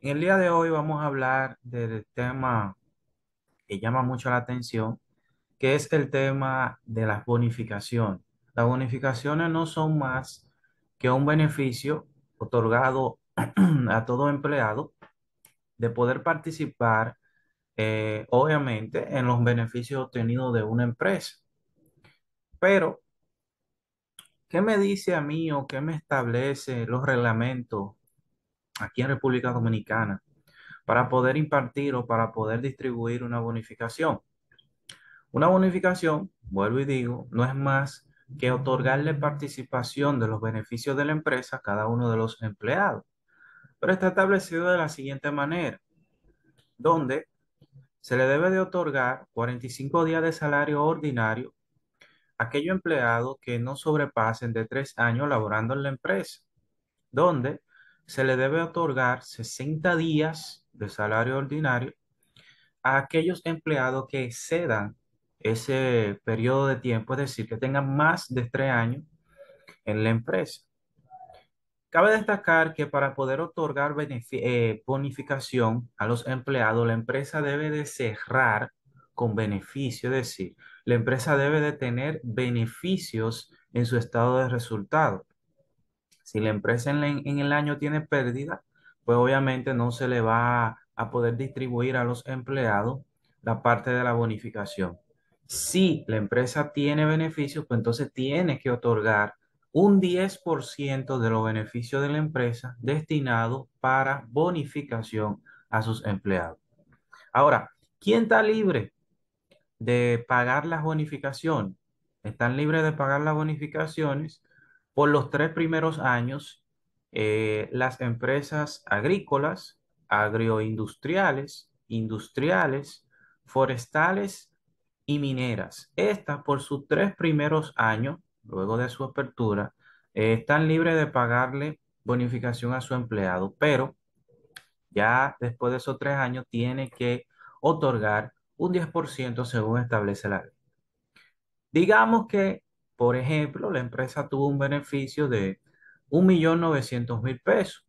En el día de hoy vamos a hablar del tema que llama mucho la atención, que es el tema de las bonificaciones. Las bonificaciones no son más que un beneficio otorgado a todo empleado de poder participar, obviamente, en los beneficios obtenidos de una empresa. Pero, ¿qué me dice a mí o qué me establece los reglamentos aquí en República Dominicana para poder impartir o para poder distribuir una bonificación? Una bonificación, vuelvo y digo, no es más que otorgarle participación de los beneficios de la empresa a cada uno de los empleados. Pero está establecido de la siguiente manera, donde se le debe de otorgar 45 días de salario ordinario a aquellos empleados que no sobrepasen de 3 años laborando en la empresa, donde se le debe otorgar 60 días de salario ordinario a aquellos empleados que excedan ese periodo de tiempo, es decir, que tengan más de 3 años en la empresa. Cabe destacar que para poder otorgar bonificación a los empleados, la empresa debe de cerrar con beneficio, es decir, la empresa debe de tener beneficios en su estado de resultado. Si la empresa en el año tiene pérdida, pues obviamente no se le va a poder distribuir a los empleados la parte de la bonificación. Si la empresa tiene beneficios, pues entonces tiene que otorgar un 10% de los beneficios de la empresa destinado para bonificación a sus empleados. Ahora, ¿quién está libre de pagar las bonificaciones? Están libres de pagar las bonificaciones por los 3 primeros años, las empresas agrícolas, agroindustriales, industriales, forestales y mineras. Estas, por sus 3 primeros años, luego de su apertura, están libres de pagarle bonificación a su empleado, pero ya después de esos 3 años tiene que otorgar un 10% según establece la ley. Digamos que, por ejemplo, la empresa tuvo un beneficio de 1.900.000 pesos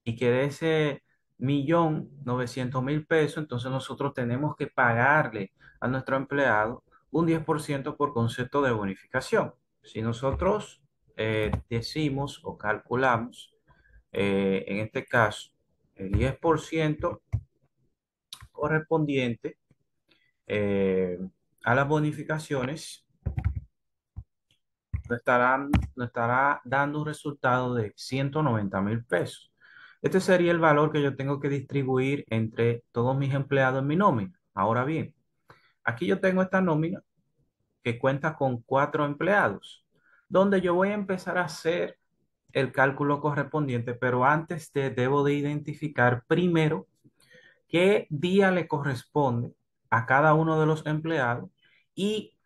y que de ese 1.900.000 pesos, entonces nosotros tenemos que pagarle a nuestro empleado un 10% por concepto de bonificación. Si nosotros decimos o calculamos, en este caso, el 10% correspondiente eh, a las bonificaciones, nos estará dando un resultado de 190.000 pesos. Este sería el valor que yo tengo que distribuir entre todos mis empleados en mi nómina. Ahora bien, aquí yo tengo esta nómina que cuenta con 4 empleados, donde yo voy a empezar a hacer el cálculo correspondiente, pero antes debo de identificar primero qué día le corresponde a cada uno de los empleados y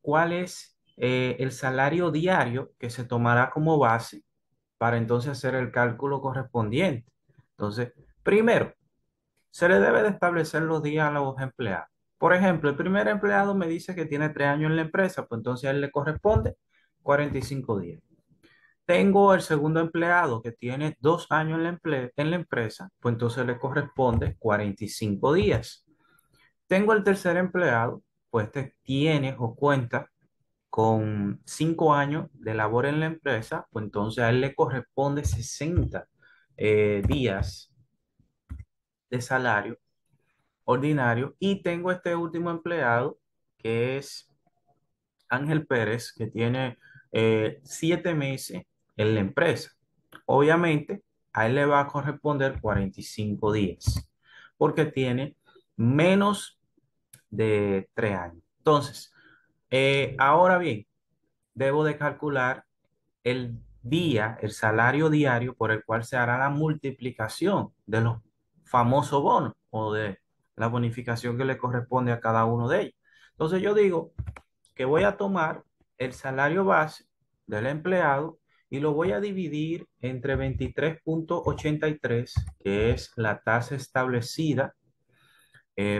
cuál es el salario diario que se tomará como base para entonces hacer el cálculo correspondiente. Entonces, primero, se le debe de establecer los días a los empleados. Por ejemplo, el primer empleado me dice que tiene 3 años en la empresa, pues entonces a él le corresponde 45 días. Tengo el segundo empleado que tiene 2 años en la empresa, pues entonces le corresponde 45 días. Tengo el tercer empleado, pues este tiene o cuenta con 5 años de labor en la empresa, pues entonces a él le corresponde 60 días de salario ordinario. Y tengo este último empleado, que es Ángel Pérez, que tiene 7 meses en la empresa. Obviamente, a él le va a corresponder 45 días, porque tiene menos de 3 años. Entonces, ahora bien, debo de calcular el día, el salario diario por el cual se hará la multiplicación de los famosos bonos o de la bonificación que le corresponde a cada uno de ellos. Entonces yo digo que voy a tomar el salario base del empleado y lo voy a dividir entre 23,83, que es la tasa establecida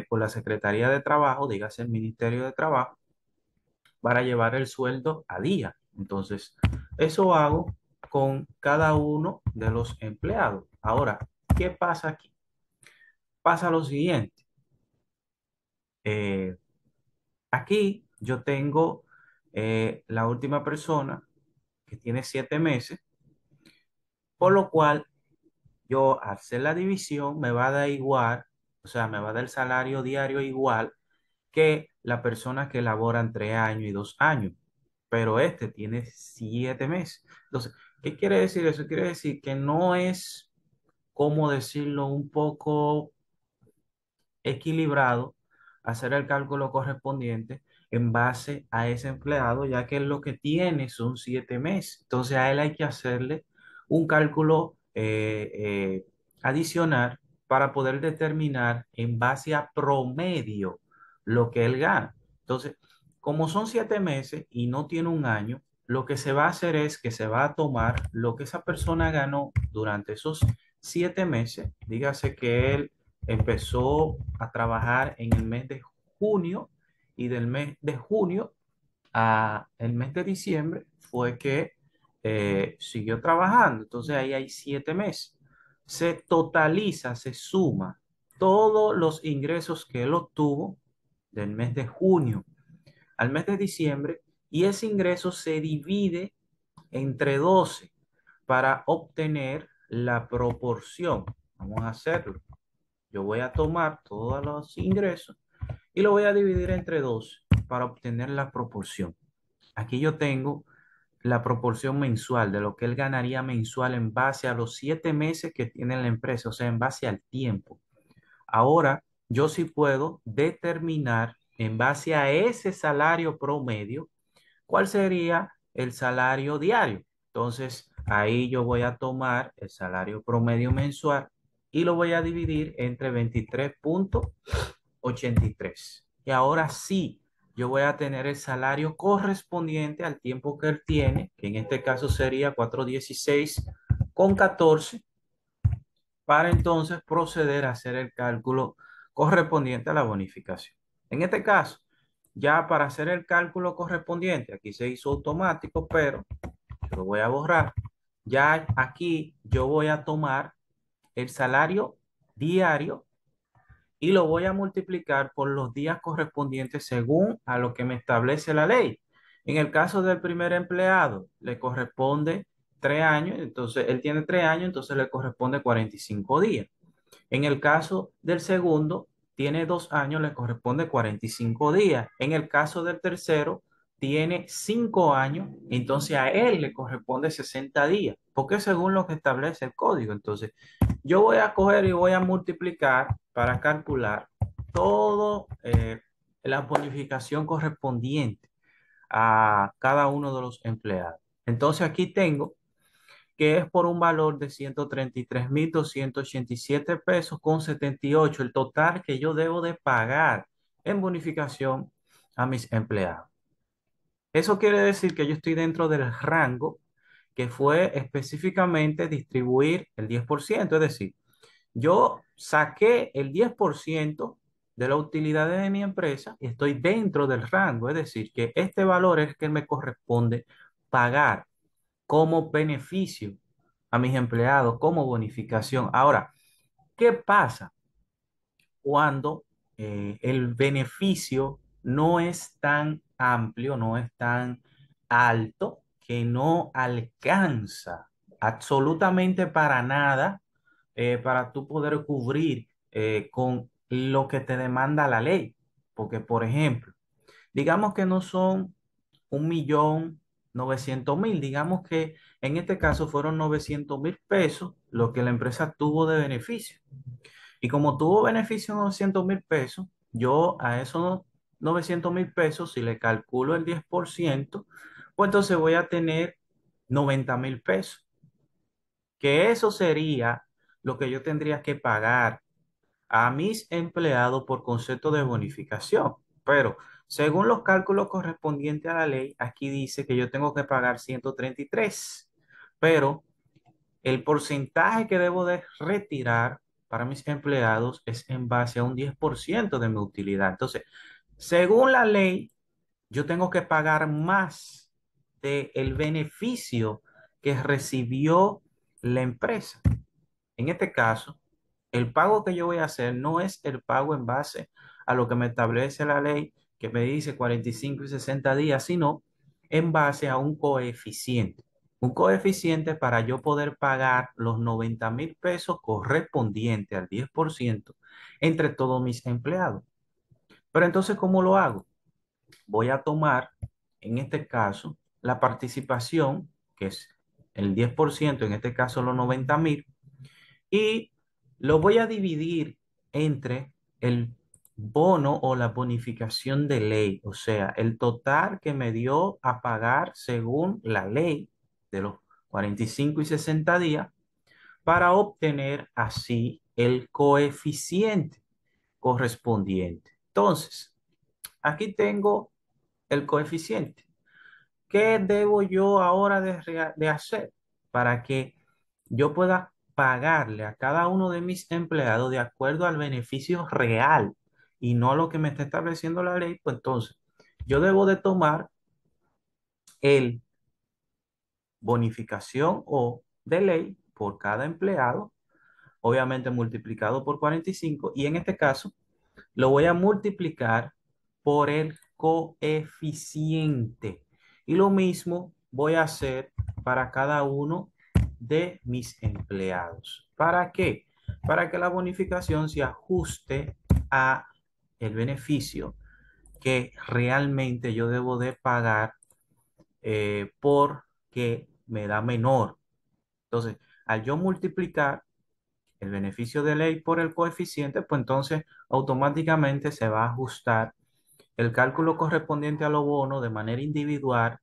por la Secretaría de Trabajo, dígase el Ministerio de Trabajo, para llevar el sueldo a día. Entonces, eso hago con cada uno de los empleados. Ahora, ¿qué pasa aquí? pasa lo siguiente. eh, Aquí yo tengo la última persona que tiene 7 meses, por lo cual yo al hacer la división me va a dar igual, o sea, me va a dar el salario diario igual que la persona que labora 3 años y 2 años, pero este tiene 7 meses. Entonces, ¿qué quiere decir eso? Quiere decir que no es, ¿cómo decirlo? Un poco equilibrado hacer el cálculo correspondiente en base a ese empleado, ya que lo que tiene son 7 meses. Entonces a él hay que hacerle un cálculo adicional para poder determinar en base a promedio lo que él gana. Entonces, como son 7 meses y no tiene un año, lo que se va a hacer es que se va a tomar lo que esa persona ganó durante esos 7 meses, dígase que él empezó a trabajar en el mes de junio y del mes de junio a el mes de diciembre fue que siguió trabajando. Entonces ahí hay 7 meses. Se totaliza, se suma todos los ingresos que él obtuvo del mes de junio al mes de diciembre y ese ingreso se divide entre 12 para obtener la proporción. Vamos a hacerlo. Yo voy a tomar todos los ingresos y lo voy a dividir entre 12 para obtener la proporción. Aquí yo tengo la proporción mensual de lo que él ganaría mensual en base a los 7 meses que tiene la empresa, o sea, en base al tiempo. Ahora, yo sí puedo determinar en base a ese salario promedio cuál sería el salario diario. Entonces, ahí yo voy a tomar el salario promedio mensual y lo voy a dividir entre 23,83. Y ahora sí, yo voy a tener el salario correspondiente al tiempo que él tiene, que en este caso sería 416,14, para entonces proceder a hacer el cálculo correspondiente a la bonificación. En este caso, ya para hacer el cálculo correspondiente, aquí se hizo automático, pero yo lo voy a borrar. Ya aquí yo voy a tomar el salario diario y lo voy a multiplicar por los días correspondientes según a lo que me establece la ley. En el caso del primer empleado, le corresponde 3 años, entonces él tiene 3 años, entonces le corresponde 45 días. En el caso del segundo, tiene 2 años, le corresponde 45 días. En el caso del tercero, tiene 5 años, entonces a él le corresponde 60 días, porque según lo que establece el código. Entonces, yo voy a coger y voy a multiplicar para calcular todo la bonificación correspondiente a cada uno de los empleados. Entonces, aquí tengo que es por un valor de 133,287 pesos con 78, el total que yo debo de pagar en bonificación a mis empleados. Eso quiere decir que yo estoy dentro del rango que fue específicamente distribuir el 10%, es decir, yo saqué el 10% de la utilidad de mi empresa y estoy dentro del rango, es decir, que este valor es el que me corresponde pagar como beneficio a mis empleados, como bonificación. Ahora, ¿qué pasa cuando el beneficio no es tan amplio, no es tan alto, que no alcanza absolutamente para nada para tú poder cubrir con lo que te demanda la ley? Porque, por ejemplo, digamos que no son 1,900,000, digamos que en este caso fueron 900,000 pesos lo que la empresa tuvo de beneficio. Y como tuvo beneficio de 900,000 pesos, yo a esos 900,000 pesos, si le calculo el 10%, pues entonces voy a tener 90,000 pesos, que eso sería lo que yo tendría que pagar a mis empleados por concepto de bonificación. Pero según los cálculos correspondientes a la ley, aquí dice que yo tengo que pagar 133, pero el porcentaje que debo de retirar para mis empleados es en base a un 10% de mi utilidad. Entonces, según la ley, yo tengo que pagar más del beneficio que recibió la empresa. En este caso, El pago que yo voy a hacer no es el pago en base a lo que me establece la ley, que me dice 45 y 60 días, sino en base a un coeficiente. Un coeficiente para yo poder pagar los 90.000 pesos correspondientes al 10% entre todos mis empleados. Pero entonces, ¿cómo lo hago? Voy a tomar, en este caso, la participación, que es el 10%, en este caso los 90.000, y lo voy a dividir entre el bono o la bonificación de ley, o sea, el total que me dio a pagar según la ley de los 45 y 60 días para obtener así el coeficiente correspondiente. Entonces, aquí tengo el coeficiente. ¿Qué debo yo ahora de hacer para que yo pueda pagarle a cada uno de mis empleados de acuerdo al beneficio real y no a lo que me está estableciendo la ley? Pues entonces, yo debo de tomar el bonificación o de ley por cada empleado, obviamente multiplicado por 45, y en este caso lo voy a multiplicar por el coeficiente. Y lo mismo voy a hacer para cada uno de mis empleados. ¿Para qué? Para que la bonificación se ajuste a el beneficio que realmente yo debo de pagar porque me da menor. Entonces, al yo multiplicar el beneficio de ley por el coeficiente, pues entonces automáticamente se va a ajustar el cálculo correspondiente a los bonos de manera individual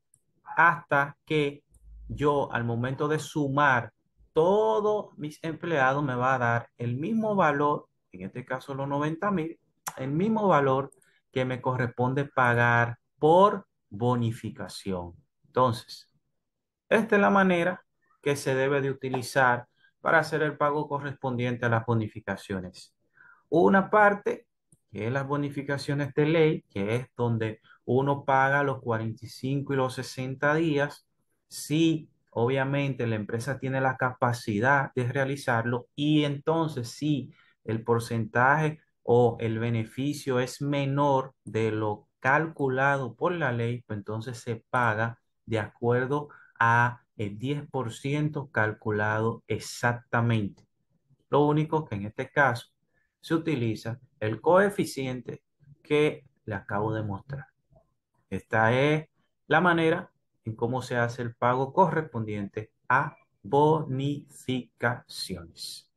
hasta que yo al momento de sumar todos mis empleados me va a dar el mismo valor, en este caso los 90.000, el mismo valor que me corresponde pagar por bonificación. Entonces, esta es la manera que se debe de utilizar para hacer el pago correspondiente a las bonificaciones. Una parte, que es las bonificaciones de ley, que es donde uno paga los 45 y los 60 días, si obviamente la empresa tiene la capacidad de realizarlo y entonces si el porcentaje o el beneficio es menor de lo calculado por la ley, pues entonces se paga de acuerdo a el 10% calculado exactamente. Lo único que en este caso se utiliza el coeficiente que le acabo de mostrar. Esta es la manera en cómo se hace el pago correspondiente a bonificaciones.